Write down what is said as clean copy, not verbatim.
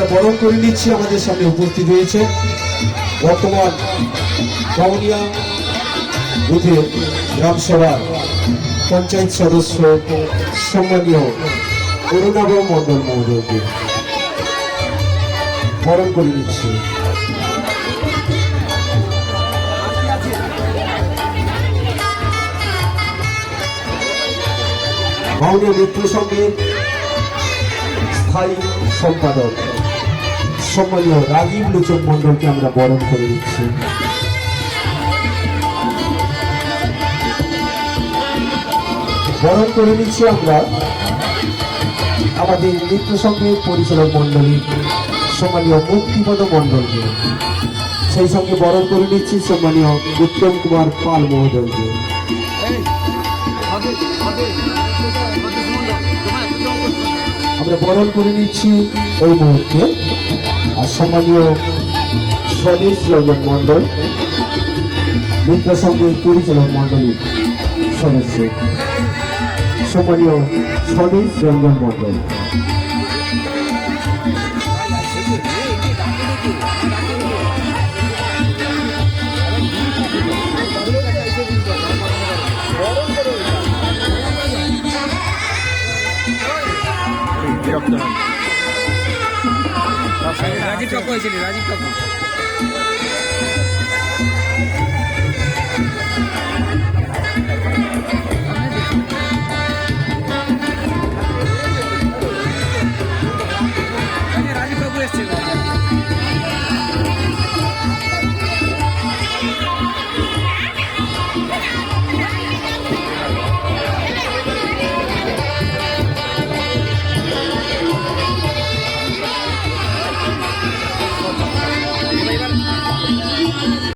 আমরা বরণ করে নিচ্ছি। আমাদের সামনে উপস্থিত হয়েছে বর্তমান গাউনিয়া বুথের গ্রামসভার পঞ্চায়েত সদস্য সম্মানীয় অরুণাভ মণ্ডল মহোদয়কে বরণ করে নিচ্ছি। গাউনিয়া মিত্র সংঘের স্থায়ী সম্পাদক সম্মানীয় রাজীব লোচন মণ্ডলকে আমরা বরণ করে নিচ্ছি। বরণ করে নিচ্ছি আমরা আমাদের মিত্র সংঘের পরিচালক মণ্ডলী সম্মানীয় মুক্তিপদ মণ্ডলকে, সেই সঙ্গে বরণ করে নিচ্ছি সম্মানীয় উত্তম কুমার পাল মহোদয়কে। আমরা বরণ করে নিচ্ছি এই মুহূর্তে আর সম্মানীয় স্বদেশ রঞ্জন মণ্ডল মিত্র সংঘের পরিচালক মণ্ডলীর সদস্য সম্মানীয় স্বদেশ রঞ্জন মণ্ডল। রাজীব কাকু হয়েছিল, রাজীব কাকু